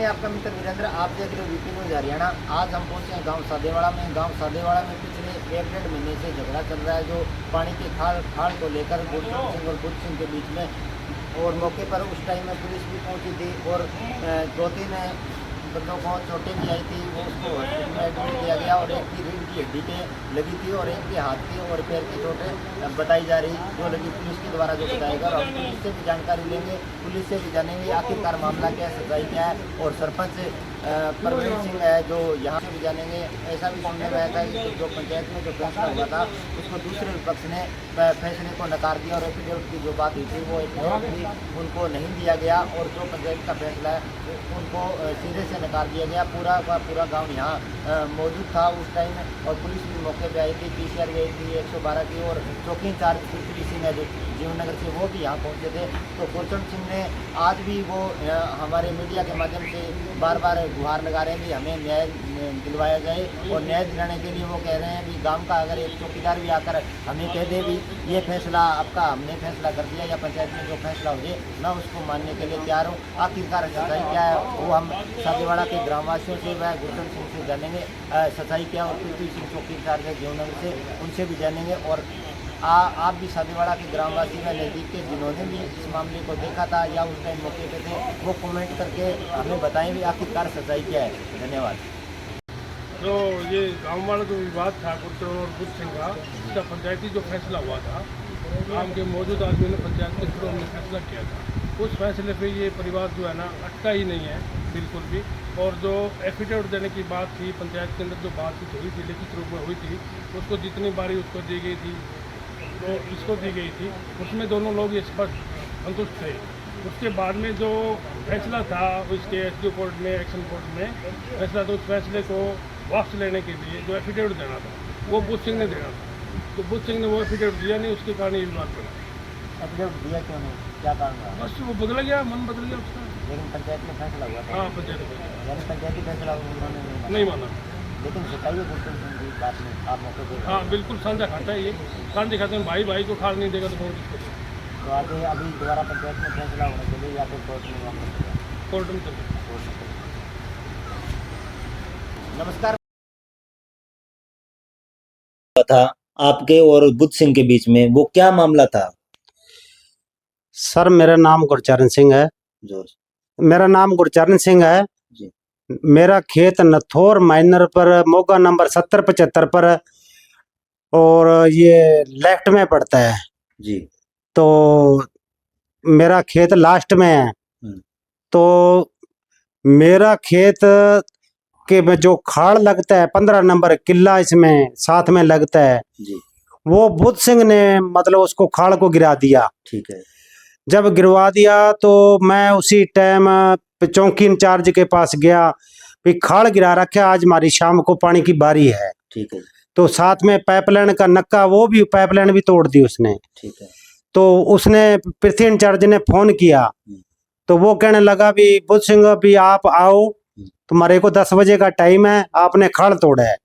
मैं आपका मित्र वीरेंद्र, आप देख रहे हो वीपी न्यूज हरियाणा। आज हम पहुंचे हैं गांव सादेवाड़ा में। गांव सादेवाड़ा में पिछले 1-1.5 महीने से झगड़ा चल रहा है, जो पानी की खाल को लेकर गुरचरण सिंह और बुद्ध सिंह के बीच में। और मौके पर उस टाइम में पुलिस भी पहुंची थी और 2-3 बंदों को चोटें भी आई थी, वो उसको हॉस्पिटल में एडमिट किया गया। और एक की रीढ़ की हड्डी पे लगी थी और एक के हाथ की और पैर की चोटें बताई जा रही, जो लगी पुलिस के द्वारा जो बताएगा। और हम पुलिस से भी जानकारी लेंगे, पुलिस से भी जानेंगे आखिरकार मामला क्या है, सच्चाई क्या है। और सरपंच परवीन सिंह है जो यहाँ से भी जानेंगे। ऐसा भी सुनने में आया था कि जो पंचायत में जो फैसला हुआ था उसको दूसरे विपक्ष ने फैसले को नकार दिया और एफिडेविट की जो बात हुई थी वो एफिडेविट भी उनको नहीं दिया गया। और जो पंचायत का फैसला है उनको सिरे से नकार दिया गया। पूरा का पूरा गाँव यहाँ मौजूद था उस टाइम, और पुलिस भी मौके पर आई थी, PCR भी आई थी 112 की। और चौकी इंचार्ज पृथ्वी सिंह है जो जीवननगर से, वो भी यहाँ पहुँचे थे। तो गुरचरण सिंह ने आज भी वो हमारे मीडिया के माध्यम से बार बार गुहार लगा रहे हैं कि हमें न्याय दिलवाया जाए। और न्याय दिलाने के लिए वो कह रहे हैं कि गांव का अगर एक चौकीदार भी आकर हमें कह दे भी ये फैसला आपका हमने फैसला कर दिया, या पंचायत में जो फैसला हो जाए मैं उसको मानने के लिए तैयार हूँ। आखिरकार सच्चाई क्या है वो हम सादेवाड़ा के ग्रामवासियों से व गुरचरण सिंह से जानेंगे सच्चाई क्या। और पृथ्वी सिंह चौकी इंचार्ज है जीवननगर से, उनसे भी जानेंगे। और आप भी सादेवाड़ा के ग्रामवासी में नज़दीक के जिन्होंने भी इस मामले को देखा था या उस टाइम मौके पे थे, वो कमेंट करके हमें बताएं भी आखिरकार सच्चाई क्या है। धन्यवाद। तो ये गांव वाला जो विवाद था गुरचरण और बुद्ध सिंह का, इसका पंचायती जो फैसला हुआ था, गांव के मौजूद आदमी ने पंचायत के थ्रू हमने फैसला किया था। उस फैसले पे ये परिवार जो है ना अटका ही नहीं है बिल्कुल भी। और जो एफिडेविट देने की बात थी पंचायत के अंदर, जो बातचीत हुई थी लिखित रूप में हुई थी, उसको जितनी बारी उसको दी गई थी तो इसको दी गई थी, उसमें दोनों लोग ये स्पष्ट संतुष्ट थे। उसके बाद में जो फैसला था उसके SDO कोर्ट में, एक्शन कोर्ट में फैसला, तो उस फैसले को वापस लेने के लिए जो एफिडेविट देना था वो बुद्ध सिंह ने देना था। तो बुद्ध सिंह ने वो एफिडेविट दिया नहीं, उसके कारण ये विवाद पड़ा। एफिडेविट दिया क्यों नहीं, क्या कारण रहा? बस वो बदल गया, मन बदल गया उसका। लेकिन पंचायत में फैसला हुआ था। हाँ, पंचायत में यानी पंचायती फैसला उन्होंने नहीं माना। लेकिन सच्चाई है गुरचरण सिंह की बात में, आप मौके पर। हाँ बिल्कुल, साझा खाता है ये, साझा खाते हैं। भाई भाई को खाल नहीं देगा तो कौन किसको देगा? तो आगे अभी दोबारा पंचायत में फैसला होने के लिए या फिर कोर्ट में मामला चलेगा? कोर्ट में चलेगा। नमस्कार। था आपके और बुद्ध सिंह के बीच में, वो क्या मामला था? सर मेरा नाम गुरचरण सिंह है। मेरा नाम गुरचरण सिंह है जी। मेरा खेत नथोर माइनर पर मोगा नंबर 7075 पर, और ये लेफ्ट में पड़ता है जी। तो मेरा खेत लास्ट में है। तो मेरा खेत के में जो खाड़ लगता है 15 नंबर किला इसमें साथ में लगता है जी। वो बुद्ध सिंह ने मतलब उसको खाड़ को गिरा दिया। ठीक है। जब गिरवा दिया तो मैं उसी टाइम चौकी इंचार्ज के पास गया, भी खाड़ गिरा रखा, आज हमारी शाम को पानी की बारी है। ठीक है। तो साथ में पाइपलाइन का नक्का, वो भी पाइपलाइन भी तोड़ दी उसने। ठीक है। तो उसने पृथ्वी इंचार्ज ने फोन किया तो वो कहने लगा भी बुद्ध सिंह भी आप आओ, तुम्हारे को 10 बजे का टाइम है, आपने खाड़ तोड़ा है।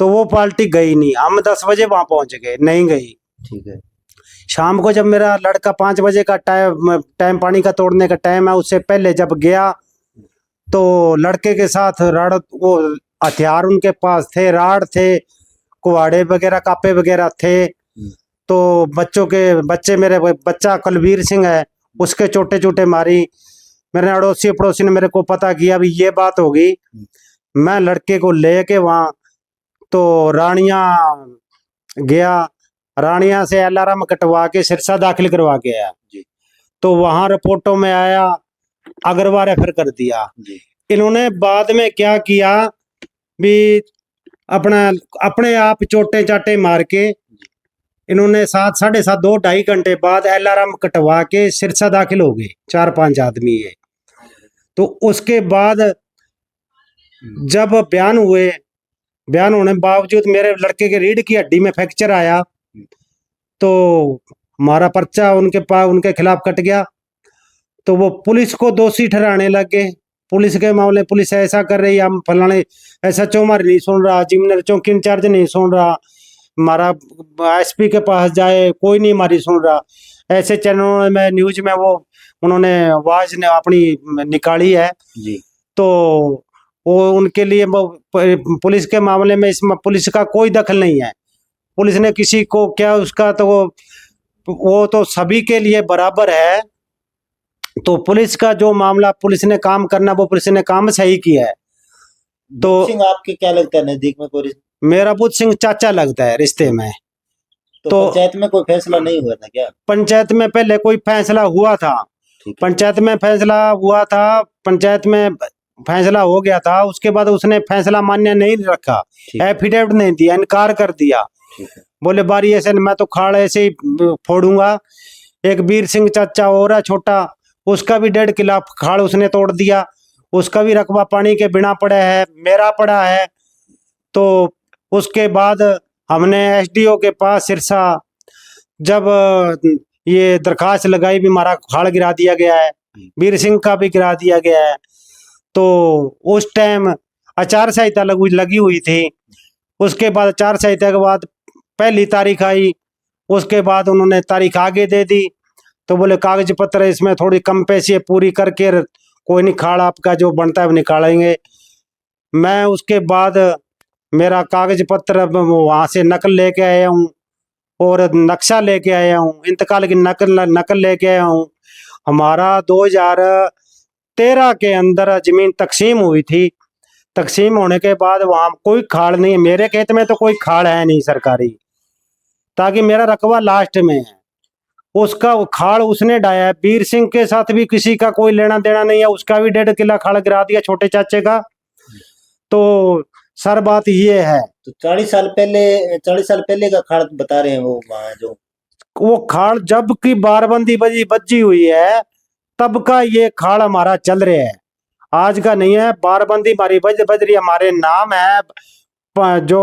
तो वो पार्टी गई नहीं, हम 10 बजे वहां पहुंच गए, नहीं गई। ठीक है। शाम को जब मेरा लड़का 5 बजे का टाइम पानी का तोड़ने का टाइम है, उससे पहले जब गया तो लड़के के साथ राड़, वो हथियार उनके पास थे, राड़ थे, कुहाड़े वगैरह, कापे वगैरह थे। तो बच्चे मेरे बच्चा कुलवीर सिंह है, उसके छोटे छोटे मारी। मेरे अड़ोसी पड़ोसी ने मेरे को पता किया भी ये बात होगी। मैं लड़के को लेके वहाँ तो रानिया गया, रानिया से अलार्म कटवा के सिरसा दाखिल करवा के आया। तो वहां रिपोर्टों में आया अग्रवाल रेफर कर दिया। इन्होंने बाद में क्या किया भी अपने आप चोटे चाटे मार के इन्होंने 7, 7.5, 2, 2.5 घंटे बाद अलार्म कटवा के सिरसा दाखिल हो गए 4-5 आदमी है। तो उसके बाद जब बयान हुए, बयान होने के बावजूद मेरे लड़के के रीढ़ की हड्डी में फ्रैक्चर आया, तो हमारा पर्चा उनके खिलाफ कट गया। तो वो पुलिस को दोषी ठहराने लग गए। पुलिस के मामले, पुलिस ऐसा कर रही है, हम फलाने SHO हमारी नहीं सुन रहा, जिम्मेदार चौकी इंचार्ज नहीं सुन रहा, हमारा SP के पास जाए कोई नहीं हमारी सुन रहा। ऐसे चैनलों में न्यूज में वो उन्होंने आवाज ने अपनी निकाली है। जी। तो वो उनके लिए पुलिस के मामले में इसमें पुलिस का कोई दखल नहीं है। पुलिस ने किसी को क्या उसका तो वो तो सभी के लिए बराबर है। तो पुलिस का जो मामला पुलिस ने काम करना वो पुलिस ने काम सही किया है। तो सिंह आपके क्या लगता है नजदीक में कोई मेरा बुद्ध सिंह चाचा लगता है रिश्ते में। तो पंचायत में कोई फैसला नहीं हुआ था क्या? पंचायत में पहले कोई फैसला हुआ था, पंचायत में फैसला हुआ था, पंचायत में फैसला हो गया था। उसके बाद उसने फैसला मान्य नहीं रखा, एफिडेविट नहीं दिया, इनकार कर दिया। बोले बारी ऐसे मैं तो खाड़ ऐसे ही फोड़ूंगा। एक वीर सिंह चाचा और है छोटा, उसका भी 1.5 किला खाड़ उसने तोड़ दिया। उसका भी रकबा पानी के बिना पड़ा है, मेरा पड़ा है। तो उसके बाद हमने एसडीओ के पास सिरसा जब ये दरखास्त लगाई भी हमारा खाड़ गिरा दिया गया है, वीर सिंह का भी गिरा दिया गया है। तो उस टाइम आचार संहिता लगी हुई थी। उसके बाद आचार संहिता के बाद पहली तारीख आई, उसके बाद उन्होंने तारीख आगे दे दी। तो बोले कागज पत्र इसमें थोड़ी कम पैसे पूरी करके कोई नहीं खाड़ आपका जो बनता है निकालेंगे। मैं उसके बाद मेरा कागज पत्र वहाँ से नकल लेके आया हूँ और नक्शा लेके आया हूँ, इंतकाल की नकल लेके आया हूँ। हमारा 2013 के अंदर जमीन तकसीम हुई थी। तकसीम होने के बाद वहाँ कोई खाड़ नहीं है, मेरे खेत में तो कोई खाड़ है नहीं सरकारी, ताकि मेरा रकबा लास्ट में है। उसका खाड़ उसने डाया है, वीर सिंह के साथ भी किसी का कोई लेना देना नहीं है। उसका भी 1.5 किला खाड़ गिरा दिया छोटे चाचे का। तो सर बात ये है, तो 40 साल पहले का खाड़ बता रहे हैं वो वहाँ जो वो खाड़ जब की बारबंदी बजी हुई है तब का ये खाड़ हमारा चल रहा है, आज का नहीं है। बारबंदी हमारी बज रही, हमारे नाम है। जो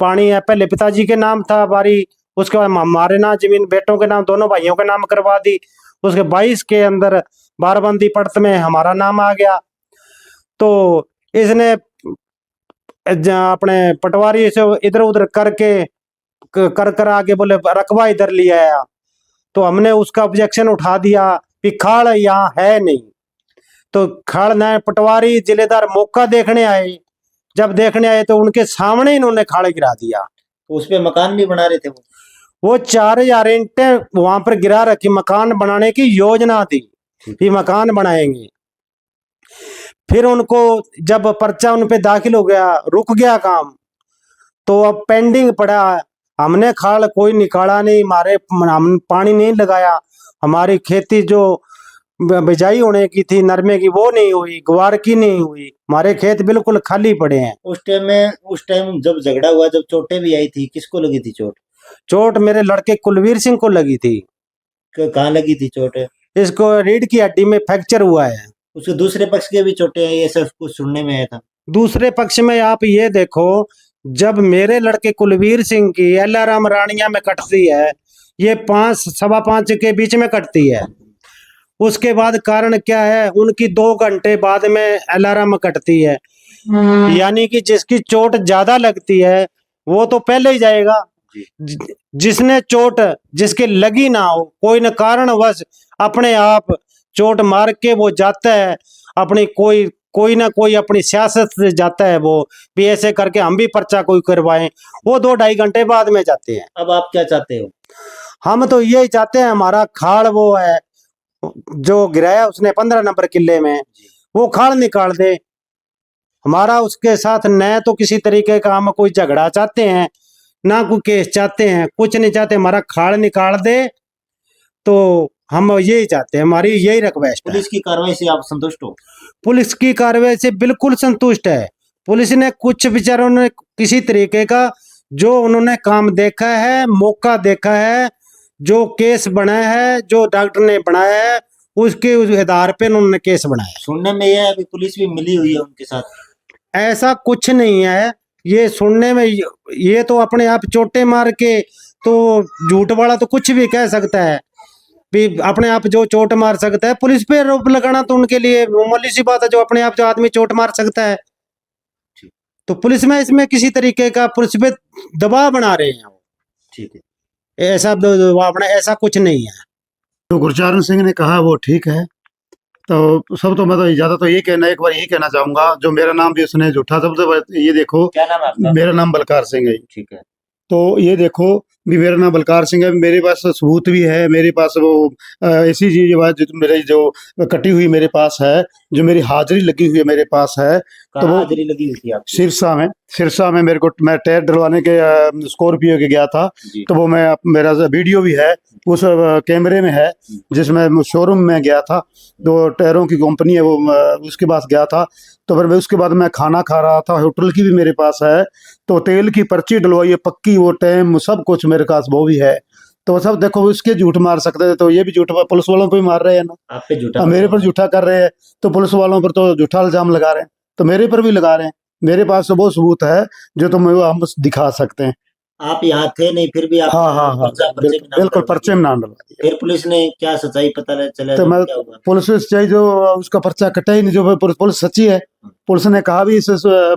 पानी है पहले पिताजी के नाम था बारी, उसके बाद हमारे नाम जमीन बेटों के नाम, दोनों भाइयों के नाम करवा दी। उसके 22 के अंदर बारबंदी पड़त में हमारा नाम आ गया। तो इसने अपने पटवारी से इधर उधर करके कर आगे बोले रकबा इधर लिया आया। तो हमने उसका ऑब्जेक्शन उठा दिया कि खाड़ यहाँ है नहीं। तो खाड़ न पटवारी जिलेदार मौका देखने आए, जब देखने आए तो उनके सामने इन्होंने खाड़ गिरा दिया। उस पे मकान भी बना रहे थे वो 4000 ईंटें वहां पर गिरा रखी, मकान बनाने की योजना थी कि मकान बनाएंगे। फिर उनको जब पर्चा उन पे दाखिल हो गया, रुक गया काम, तो अब पेंडिंग पड़ा। हमने खाड़ कोई निकाला नहीं, हम पानी नहीं लगाया। हमारी खेती जो बिजाई होने की थी नरमे की वो नहीं हुई, ग्वार की नहीं हुई, हमारे खेत बिल्कुल खाली पड़े हैं। उस टाइम जब झगड़ा हुआ, जब चोटें भी आई थी, किसको लगी थी चोट? चोट मेरे लड़के कुलवीर सिंह को लगी थी। कहाँ लगी थी चोट? इसको रीढ़ की हड्डी में फ्रैक्चर हुआ है। उसके दूसरे पक्ष के भी चोटें आई, ऐसा कुछ सुनने में आया था। दूसरे पक्ष में आप ये देखो, जब मेरे लड़के कुलवीर सिंह की एलाराम रानिया में कटती है, ये 5 सवा 5 के बीच में कटती है। उसके बाद कारण क्या है, उनकी 2 घंटे बाद में अलार्म कटती है। यानी कि जिसकी चोट ज्यादा लगती है वो तो पहले ही जाएगा। जिसने चोट जिसके लगी ना हो, कोई न कारणवश अपने आप चोट मार के वो जाता है, अपनी कोई ना कोई अपनी सियासत से जाता है। वो भी ऐसे करके हम भी पर्चा कोई करवाएं, वो 2-2.5 घंटे बाद में जाते हैं। अब आप क्या चाहते हो? हम तो यही चाहते हैं, हमारा खाड़ वो है जो गिराया उसने 15 नंबर किले में, वो खाड़ निकाल दे। हमारा उसके साथ न तो किसी तरीके का हम कोई झगड़ा चाहते हैं, ना कोई केस चाहते हैं, कुछ नहीं चाहते। हमारा खाड़ निकाल दे तो हम यही चाहते हैं, हमारी यही रिक्वेस्ट है। पुलिस की कार्रवाई से आप संतुष्ट हो? पुलिस की कार्रवाई से बिल्कुल संतुष्ट है। पुलिस ने कुछ बेचारों ने किसी तरीके का जो उन्होंने काम देखा है, मौका देखा है, जो केस बनाया है, जो डॉक्टर ने बनाया है, उसके उस आधार पे उन्होंने केस बनाया। सुनने में यह है कि पुलिस भी मिली हुई है उनके साथ। ऐसा कुछ नहीं है, ये सुनने में ये तो अपने आप चोटे मार के, तो झूठ वाला तो कुछ भी कह सकता है, भी अपने आप जो चोट मार सकता है। पुलिस पे आरोप लगाना तो उनके लिए मामूली सी बात है, जो अपने आप जो आदमी चोट मार सकता है। तो पुलिस में इसमें किसी तरीके का पुलिस पे दबाव बना रहे हैं। ठीक है, ऐसा अपना ऐसा कुछ नहीं है। तो गुरचरण सिंह ने कहा वो ठीक है, तो सब तो मैं तो ज़्यादा तो ये कहना, एक बार यही कहना चाहूँगा, जो मेरा नाम भी उसने झूठा ये देखो, क्या नाम है आपका? मेरा नाम बलकार सिंह है। ठीक है। तो ये देखो भी मेरा नाम बलकार सिंह है, मेरे पास सबूत भी है, मेरे पास वो ऐसी चीज जो मेरी जो कटी हुई मेरे पास है, जो मेरी हाजिरी लगी हुई है मेरे पास है। तो कहाँ वो हाजिरी लगी हुई थी आपकी? सिरसा में मेरे को, मैं टायर डलवाने के स्कॉर्पियो के गया था। जी। तो वो मेरा वीडियो भी है उस कैमरे में है, जिसमें शोरूम में गया था, दो टायरों की कंपनी है वो, उसके पास गया था। तो फिर उसके बाद मैं खाना खा रहा था, होटल की भी मेरे पास है, तो तेल की पर्ची डलवाई है पक्की, वो टाइम सब कुछ मेरे पास वो भी है। तो सब देखो, उसके झूठ मार सकते थे, तो ये भी झूठ पुलिस वालों पे भी मार रहे हैं ना, आप पे झूठा मेरे पर झूठा कर रहे हैं। तो पुलिस वालों पर तो झूठा इल्जाम लगा रहे हैं, तो मेरे पर भी लगा रहे हैं। मेरे पास तो वो सबूत है जो तुम हम दिखा सकते हैं। आप यहाँ थे नहीं, फिर भी आप हाँ, पर्चे में नाम बिल्कुल डलवा पर्चे दिया। में नाम डलवा दिया। फिर पुलिस ने क्या सच्चाई पता चला तो तो मैं क्या हुआ? पुलिस से जो उसका पर्चा कटा ही नहीं, जो पुलिस सच्ची है। पुलिस ने कहा भी इस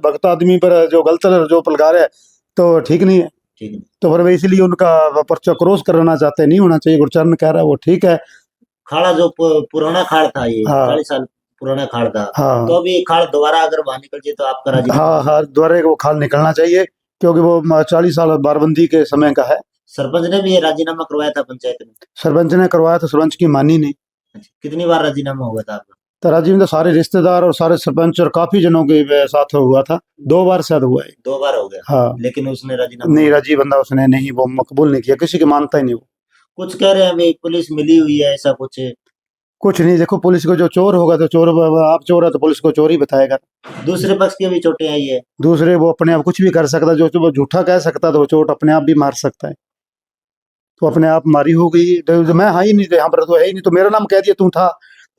भक्त आदमी पर जो गलत जो लगा रहे हैं तो ठीक नहीं है। ठीक है। तो फिर वे इसलिए उनका पर्चा क्रॉस करना चाहते हैं, नहीं होना चाहिए। गुरचरण कह रहा है वो ठीक है। खाड़ा जो पुराना खाड़ था, ये हाँ। 40 साल पुराना खाड़ था, हाँ। तो अभी खाड़ दोबारा अगर वहां निकल जाए तो आपका राजी? हाँ, दोबारा वो खाल निकलना चाहिए, क्योंकि वो 40 साल बारबंदी के समय का है। सरपंच ने भी ये राजीनामा करवाया था पंचायत में? सरपंच ने करवाया था, सरपंच की मानी नहीं। अच्छा, कितनी बार राजीनामा हुआ था आपका? तो राजीव तो सारे रिश्तेदार और सारे सरपंच और काफी जनों के साथ हुआ था, 2 बार शायद हुआ है। 2 बार हो गया। हाँ। लेकिन उसने राजीनामा नहीं, राजीव बंदा उसने नहीं, वो मकबूल नहीं किया, किसी की मानता ही नहीं वो। कुछ कह रहे हैं अभी पुलिस मिली हुई है, ऐसा कुछ नहीं, देखो पुलिस को जो चोर होगा तो चोर, आप चोर है तो पुलिस को चोर ही बताएगा। दूसरे पक्ष की भी चोटें आई है। दूसरे वो अपने आप कुछ भी कर सकता, जो वो झूठा कह सकता तो वो चोट अपने आप भी मार सकता है। तो अपने आप मारी हो गई, तो मैं हाँ ही नहीं, यहाँ पर तो है ही नहीं, तो मेरा नाम कह दिया तू था,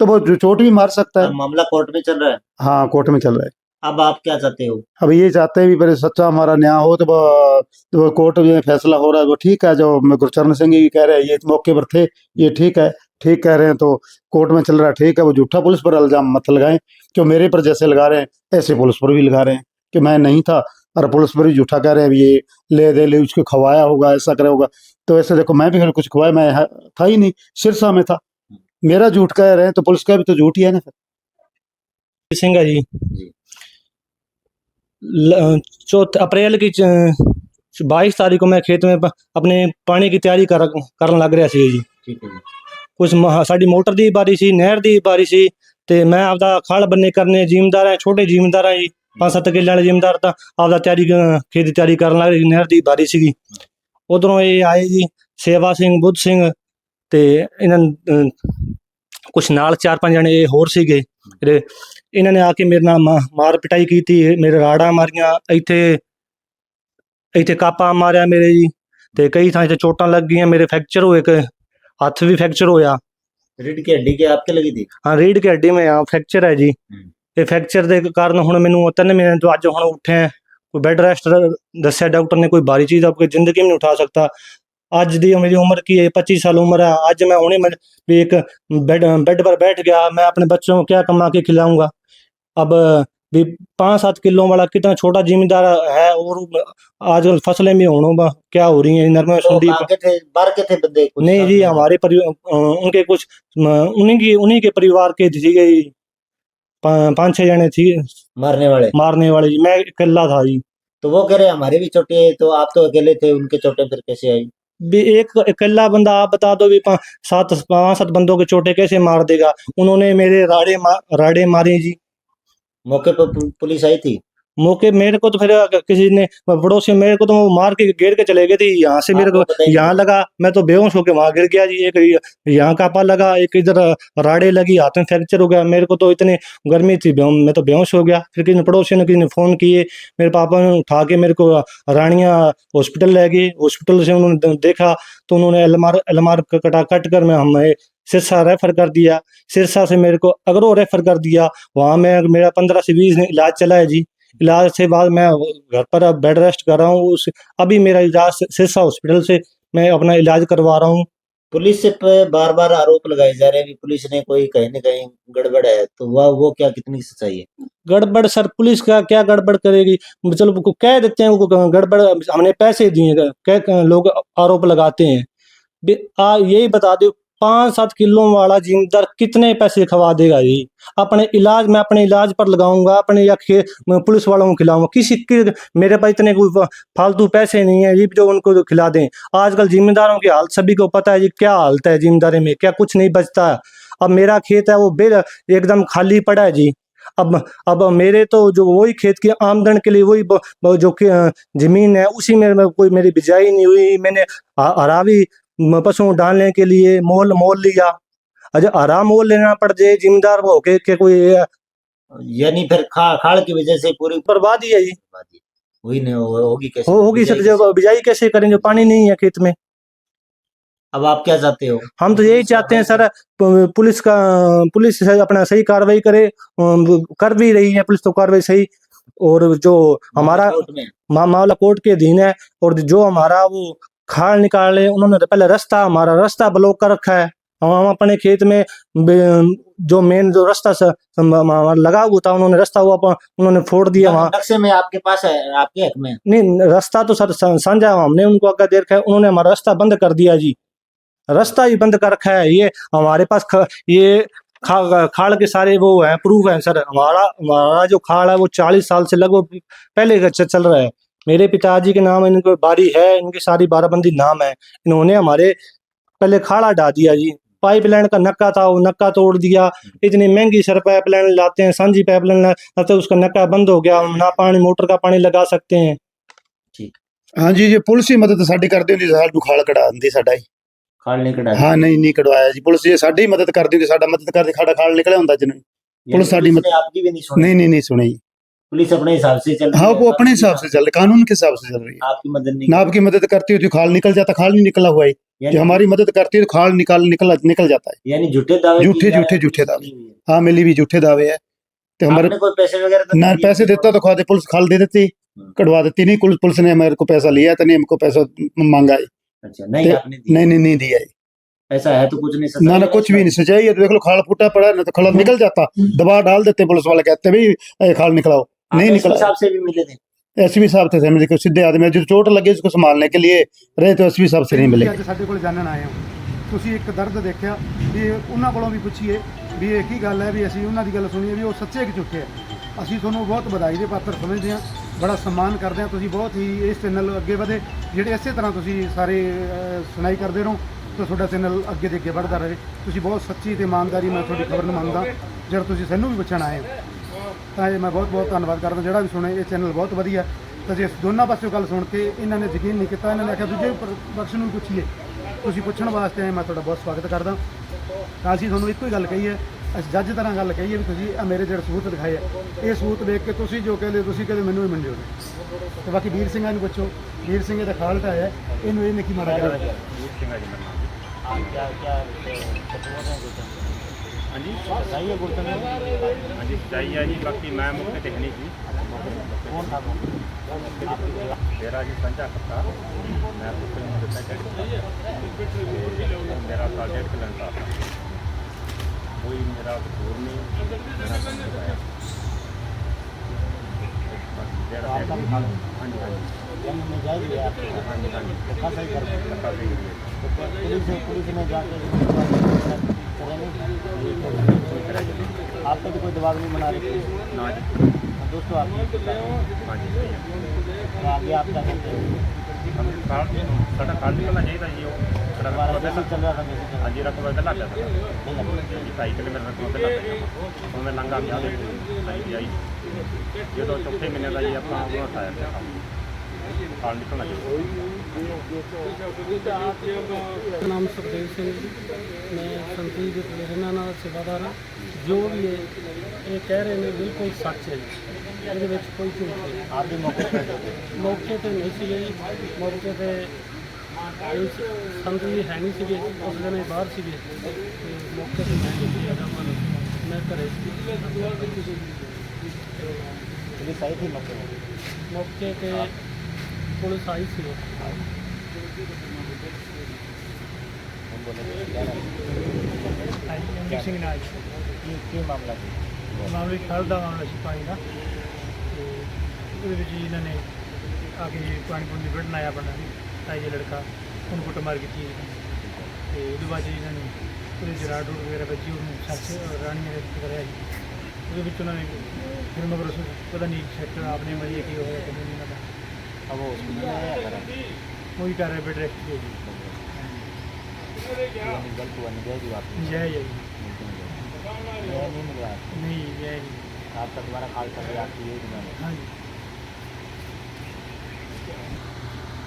तो वो चोट भी मार सकता है। अब मामला कोर्ट में चल रहा है। हाँ, कोर्ट में चल रहा है। अब आप क्या चाहते हो? अब ये चाहते हैं भी पहले सच्चा हमारा न्याय हो, तो वो कोर्ट में फैसला हो रहा है वो ठीक है। जो गुरचरण सिंह जी कह रहे हैं ये मौके पर थे, ये ठीक है, ठीक कह रहे हैं, तो कोर्ट में चल रहा है, ठीक है। वो झूठा पुलिस पर इल्जाम मत लगाएं, क्यों मेरे पर जैसे लगा रहे हैं ऐसे पुलिस पर भी लगा रहे हैं कि मैं नहीं था, और पुलिस पर भी झूठा कह रहे हैं ये ले उसको खवाया होगा, ऐसा करे होगा। तो ऐसे देखो, मैं भी कुछ खवाया, मैं था ही नहीं, सिरसा में था। मेरा झूठ कह रहे हैं तो पुलिस का भी तो झूठ ही है ना फिर। सिंह जी, 4 अप्रैल की 22 तारीख को मैं खेत में अपने पानी की तैयारी ਕਰਨ ਲੱਗ ਰਿਹਾ ਸੀ ਜੀ। ठीक है जी। ਕੁਝ ਸਾਡੀ ਮੋਟਰ ਦੀ ਵਾਰੀ ਸੀ, ਨਹਿਰ ਦੀ ਵਾਰੀ ਸੀ, ਤੇ ਮੈਂ ਆਪਦਾ ਖਾਲ ਬੰਨੇ ਕਰਨੇ, ਜ਼ਿਮੀਂਦਾਰ ਹੈ, ਛੋਟੇ ਜ਼ਿਮੀਂਦਾਰ ਹੈ ਜੀ, 5-7 ਕਿੱਲੇ ਵਾਲੇ ਜ਼ਿਮੀਂਦਾਰ ਤਾਂ ਆਪਦਾ ਖੇਤ ਦੀ ਤਿਆਰੀ ਕਰਨ ਲੱਗ ਰਹੇ, ਨਹਿਰ ਦੀ ਵਾਰੀ ਸੀਗੀ। ਉਧਰੋਂ ਇਹ ਆਏ ਜੀ ਸੇਵਾ ਸਿੰਘ, ਬੁੱਧ ਸਿੰਘ, ਤੇ ਇਹਨਾਂ ਕੁਛ ਨਾਲ 4-5 ਜਣੇ ਇਹ ਹੋਰ ਸੀਗੇ ਜਿਹੜੇ, ਇਹਨਾਂ ਨੇ ਆ ਕੇ ਮੇਰੇ ਨਾਲ ਮਾਰ ਪਿਟਾਈ ਕੀਤੀ, ਮੇਰੇ ਰਾੜਾਂ ਮਾਰੀਆਂ, ਇੱਥੇ ਕਾਪਾ ਮਾਰਿਆ ਮੇਰੇ ਜੀ, ਤੇ ਕਈ ਥਾਂ 'ਤੇ ਚੋਟਾਂ ਲੱਗ ਗਈਆਂ, ਮੇਰੇ ਫ੍ਰੈਕਚਰ ਹੋਏ, ਇੱਕ ਹੱਥ ਵੀ ਫ੍ਰੈਕਚਰ ਹੋਇਆ। रीढ़ की हड्डी के आपके लगी थी? ਹਾਂ, ਰੀੜ की हड्डी में ਫ੍ਰੈਕਚਰ ਹੈ ਜੀ। ਇਹ ਫ੍ਰੈਕਚਰ ਦੇ ਕਾਰਨ ਹੁਣ ਮੈਨੂੰ 3 ਮਹੀਨੇ ਤੋਂ ਅੱਜ ਹੁਣ ਉੱਠੇ, ਕੋਈ ਬੈੱਡ ਰੈਸਟ ਦੱਸਿਆ ਡਾਕਟਰ ਨੇ, ਕੋਈ ਭਾਰੀ ਚੀਜ਼ ਆਪਣੀ ਜ਼ਿੰਦਗੀ में नहीं उठा सकता। ਅੱਜ ਦੀ ਮੇਰੀ उम्र की है, 25 साल उम्र है। आज मैं उन्हें भी एक बेड पर बैठ गया, मैं अपने बच्चों को क्या कमा के खिलाऊंगा। अब भी 5-7 किलो वाला कितना छोटा जिम्मेदार है, और आजकल फसलें भी होना क्या हो रही हैं, नरमे तो सुंडी आगे थे, बाहर के थे बंदे कुछ? नहीं जी, हमारे उनके कुछ उन्हीं के परिवार के थी, 5-6 जने थी मारने वाले जी, मैं अकेला था जी। तो वो कह रहे हमारे भी चोटें आई, तो आप तो अकेले थे, उनके चोटें फिर कैसे आई? भी एक अकेला बंदा, आप बता दो भी 5-7 बंदों के चोटें कैसे मार देगा। उन्होंने मेरे राड़े मारे जी। मौके पर पुलिस आई थी? मौके मेरे को तो फिर किसी ने पड़ोसी मेरे को तो वो मार के घेर के चले गए थे, यहाँ से मेरे को यहाँ लगा, मैं तो बेहोश होके वहां गिर गया जी। एक यहाँ कापा लगा, एक इधर राड़े लगी, हाथ में फ्रैक्चर हो गया। मेरे को तो इतनी गर्मी थी, मैं तो बेहोश हो गया। फिर किसी पड़ोसी ने, किसी ने फोन किए, मेरे पापा ने उठा के मेरे को रानिया हॉस्पिटल ले गए। हॉस्पिटल से उन्होंने देखा तो उन्होंने एलएमआर कट कर मैं हमें सिरसा रेफर कर दिया। सिरसा से मेरे को अगरो रेफर कर दिया, वहाँ मैं मेरा 15 से 20 दिन इलाज चला है जी। इलाज से बाद मैं घर पर अब बेड रेस्ट कर रहा हूँ। अभी मेरा इलाज सिरसा हॉस्पिटल से मैं अपना इलाज करवा रहा हूँ। पुलिस से बार बार आरोप लगाए जा रहे हैं कि पुलिस ने कोई कहीं न कहीं गड़बड़ है, तो वो क्या कितनी सच्चाई है? गड़बड़ सर, पुलिस का क्या गड़बड़ करेगी? चलो कह देते हैं वो गड़बड़, हमने पैसे दिए, कह लोग आरोप लगाते हैं। यही बता दो, 5-7 किलो वाला जिम्मेदार कितने पैसे खवा देगा जी? अपने इलाज मैं अपने इलाज पर लगाऊंगा, अपने या पुलिस वालों को खिलाऊंगा, किसी के मेरे पास इतने कोई फालतू पैसे नहीं है जी जो उनको खिला दें। आजकल जिम्मेदारों की हालत सभी को पता है जी, क्या हालत है जिम्मेदारी में, क्या कुछ नहीं बचता है। अब मेरा खेत है वो एकदम खाली पड़ा है जी। अब मेरे तो जो वही खेत की आमदन के लिए वही जो जमीन है उसी में कोई मेरी बिजाई नहीं हुई। मैंने हरावी पशुओं डालने के लिए मोल लिया। अच्छा, हरा मोल लेना पड़ जाए जिम्मेदार हो के कोई यानी फिर खाड़ की वजह से पूरी बर्बादी है जी। हुई नहीं होगी कैसे? होगी सर, जब बिजाई कैसे करेंगे, पानी नहीं है खेत में। अब आप क्या चाहते हो? हम तो यही चाहते हैं सर, पुलिस अपना सही कार्रवाई करे, कर भी रही है पुलिस तो कार्रवाई सही। और जो हमारा मामला कोर्ट के अधीन है, और जो हमारा वो खाल निकाले उन्होंने तो पहले हमारा रास्ता ब्लॉक कर रखा है। हम अपने खेत में जो मेन जो रास्ता लगा हुआ था उन्होंने रास्ता उन्होंने फोड़ दिया। वहाँ नक्शे में आपके पास है, आपके हक में नहीं, रास्ता तो सर साझा हमने उनको आगे दे रखा है, उन्होंने हमारा रास्ता बंद कर दिया जी। रास्ता ही बंद कर रखा है। ये हमारे पास ये खाल के सारे वो है प्रूफ है सर। हमारा जो खाल है वो 40 साल से लगभग पहले का चल रहा है। मेरे पिताजी के नाम इनको बारी है, इनकी सारी बाराबंदी नाम है। इन्होंने हमारे पहले खाड़ा डाल दिया जी। पाइपलाइन का नक्का था, वो नक्का तोड़ दिया। इतनी महंगी सर पाइपलाइन लाते हैं, सांझी पाइपलाइन लाते, उसका नक्का बंद हो गया, ना पानी मोटर का पानी लगा सकते हैं। ठीक। हाँ जी, ये पुलिस ही मदद साडी करदी हुंदी, साडू खाल कढा दिंदी साडा ही। खाल नहीं कढ़ाया? हाँ, नहीं कढ़वाया जी। पुलिस ये साडी मदद करदी हुंदी, साडा मदद करदी, खाड़ा खाल निकलिया हुंदा जिन्हें। पुलिस साडी मदद आपकी भी नहीं सुनी? नहीं सुनी जी। पुलिस अपने हिसाब से चल रही है? हाँ, वो अपने हिसाब से चल रही, कानून के हिसाब से चल रही है। आपकी मदद नहीं? ना आपकी मदद करती हो तो खाल निकल जाता, खाल नहीं निकला हुआ है। जो हमारी मदद करती है तो खाल निकल जाता है। यानी झूठे दावे? झूठे दावे। हाँ, मिली भी झूठे दावे है। तो हमारे कोई पैसे वगैरह तो ना पैसे देता तो खाते, पुलिस खाल दे देती, कढ़वा देती। नहीं, पुलिस ने मेरे को पैसा लिया तो नहीं हमको पैसा मांगा है। अच्छा, नहीं आपने दिया? नहीं दिया है। ऐसा है तो कुछ नहीं, ना कुछ भी नहीं सच्चाई है। तो देख लो, खाल फूटा पड़ा है ना, तो खाल निकल जाता, दबा डाल देते पुलिस वाले, कहते भाई खाल निकलाओ, नहीं निकला। हिसाब से भी मिले थे? एसपी साहब थे समझ के, सीधे आदमी जो चोट लगे उसको संभालने के लिए रहे, तो एसपी साहब से नहीं मिले। ਸਾਡੇ ਕੋਲ ਜਾਣਨ ਆਏ ਹੋ ਤੁਸੀਂ ਇੱਕ ਦਰਦ ਦੇਖਿਆ ਵੀ ਉਹਨਾਂ ਕੋਲੋਂ ਵੀ ਪੁੱਛੀਏ ਵੀ ਇਹ ਕੀ ਗੱਲ ਹੈ, ਵੀ ਅਸੀਂ ਉਹਨਾਂ ਦੀ ਗੱਲ ਸੁਣੀਏ ਵੀ ਉਹ ਸੱਚੇ ਕਿ ਝੂਠੇ ਹੈ। ਅਸੀਂ ਤੁਹਾਨੂੰ ਬਹੁਤ ਵਧਾਈ ਦੇ ਪਾਤਰ ਸਮਝਦੇ ਹਾਂ, ਬੜਾ ਸਨਮਾਨ ਕਰਦੇ ਹਾਂ। ਤੁਸੀਂ ਬਹੁਤ ਹੀ ਇਸ ਚੈਨਲ ਅੱਗੇ ਵਧੇ, ਜਿਹੜੇ ਇਸੇ ਤਰ੍ਹਾਂ ਤੁਸੀਂ ਸਾਰੇ ਸੁਣਾਈ ਕਰਦੇ ਰਹੋ ਤਾਂ ਤੁਹਾਡਾ ਚੈਨਲ ਅੱਗੇ ਦੇ ਅੱਗੇ ਵਧਦਾ ਰਹੇ। ਤੁਸੀਂ ਬਹੁਤ ਸੱਚੀ ਤੇ ਇਮਾਨਦਾਰੀ ਮੈਂ ਤੁਹਾਡੀ ਖਬਰ ਨੂੰ ਮੰਨਦਾ। ਜਿਹੜਾ ਤੁਸੀਂ ਸਾਨੂੰ ਵੀ ਪੁੱਛਣ ਆਏ ਹੋ ਤਾਂ ਇਹ ਮੈਂ ਬਹੁਤ ਧੰਨਵਾਦ ਕਰਦਾ। ਜਿਹੜਾ ਵੀ ਸੁਣੇ, ਇਹ ਚੈਨਲ ਬਹੁਤ ਵਧੀਆ। ਤਾਂ ਜੇ ਦੋਨਾਂ ਪਾਸਿਓਂ ਗੱਲ ਸੁਣ ਕੇ ਇਹਨਾਂ ਨੇ ਯਕੀਨ ਨਹੀਂ ਕੀਤਾ, ਇਹਨਾਂ ਨੇ ਆਖਿਆ ਦੂਜੇ ਪਕਸ਼ ਨੂੰ ਪੁੱਛੀਏ, ਤੁਸੀਂ ਪੁੱਛਣ ਵਾਸਤੇ ਆਏ, ਮੈਂ ਤੁਹਾਡਾ ਬਹੁਤ ਸਵਾਗਤ ਕਰਦਾ। ਤਾਂ ਅਸੀਂ ਤੁਹਾਨੂੰ ਇੱਕੋ ਹੀ ਗੱਲ ਕਹੀ ਹੈ, ਅਸੀਂ ਜੱਜ ਤਰ੍ਹਾਂ ਗੱਲ ਕਹੀਏ ਵੀ ਤੁਸੀਂ ਮੇਰੇ ਜਿਹੜੇ ਸਬੂਤ ਦਿਖਾਏ ਹੈ, ਇਹ ਸਬੂਤ ਵੇਖ ਕੇ ਤੁਸੀਂ ਜੋ ਕਹਿੰਦੇ ਤੁਸੀਂ ਕਹਿੰਦੇ ਮੈਨੂੰ ਵੀ ਮੰਨਿਓ। ਤੇ ਬਾਕੀ ਵੀਰ ਸਿੰਘਾਂ ਨੂੰ ਪੁੱਛੋ, ਵੀਰ ਸਿੰਘ ਇਹਦਾ ਖਾਲ ਢਾਇਆ, ਇਹਨੂੰ ਇਹਨੇ ਕੀ ਮਾੜਾ ਕਰਿਆ? हाँ जी, बताइए। हाँ जी, चाहिए जी। बाकी मैं मुख्य देखनी थी। कौन था? मेरा जी संजा करता, मैं मेरा था 1.5 किलो था, कोई मेरा कसूर नहीं। पुलिस में जाके आप पे तो कोई दबाव नहीं बना रही ना जी? दोस्तों आप? हाँ जी, सही है। तो आगे आप क्या करते हो? हम साढ़ा खाल निकलना चाहिए जी। जैसे चल रहा था वैसे हाँ जी, रकबा तो लग जाता जी। 2.5 किलो मेरा रकबा तो लग जाता, तो मैं लंगा गया आई जो तो चौथे महीने का जी अपना उठाया खाल निकलना चाहिए। नाम सुखदेव सिंह, मैं संतरी के प्लेरना ਨਾਲ सेवादार हाँ। जो भी है ये कह रहे हैं बिल्कुल सच है, ਇਹਦੇ ਵਿੱਚ ਕੋਈ ਝੂਠ ਨਹੀਂ। आप भी मौके पर ਮੌਕੇ ਤੇ ਨਹੀਂ ਸੀਗੇ ਜੀ, ਮੌਕੇ ਤੇ ਸੰਤਰੀ ਹੈ ਨਹੀਂ ਸੀਗੇ, ਉਸ ਦਿਨ ਇਹ ਬਾਹਰ ਸੀਗੇ ਤੇ ਮੌਕੇ ਤੇ ਮੈਂ ਨਹੀਂ ਸੀਗਾ, ਮੈਂ ਘਰੇ ਸੀ। पुलिस आई थी मौके पर? मौके पे पुलिस आई थी। ਸਿੰਘ ਨਾਲ ਕੀ ਮਾਮਲਾ ਸੀ? ਮਾਮਲੇ ਕੱਲ੍ਹ ਦਾ ਮਾਮਲਾ ਸੀ ਪਾਣੀ ਦਾ, ਤੇ ਉਹਦੇ ਵਿੱਚ ਇਹਨਾਂ ਨੇ ਆ ਕੇ ਪਾਣੀ ਪੂਣੀ ਕੱਢਣ ਆਇਆ ਆਪਣਾ ਤਾਈ ਜਿਹਾ ਲੜਕਾ, ਉਹਨੂੰ ਕੁੱਟਮਾਰ ਕੀਤੀ ਤੇ ਉਹਦੇ ਬਾਅਦ ਇਹਨਾਂ ਨੇ ਉਹਦੇ ਜਰਾੜ ਰੋਡ ਵਗੈਰਾ ਬੱਜੀ ਉਹਨੂੰ ਸਰਚ ਰਾਣੀ ਨੇ ਕਰਿਆ ਜੀ ਉਹਦੇ ਵਿੱਚ ਉਹਨਾਂ ਨੇ ਫਿਰ ਮਗਰ ਪਤਾ ਨਹੀਂ ਸੈਕਟਰ ਆਪਣੇ ਮਰੀਏ ਕੀ ਹੋਇਆ ਕਿਵੇਂ ਨਹੀਂ ਪਤਾ अब वो हॉस्पिटल में है अगर ਉਹੀ ਕਰ ਰਿਹਾ ਬੈਡ ਰੈਸਟ ਦੇ ਜੀ गलत हुआ नहीं जाएगी आपको ਜੈ ਜੈ नहीं मिल रहा ਨਹੀਂ ਜੈ ਜੀ आपका दोबारा कॉल कर रहे आपकी ये ਹਾਂਜੀ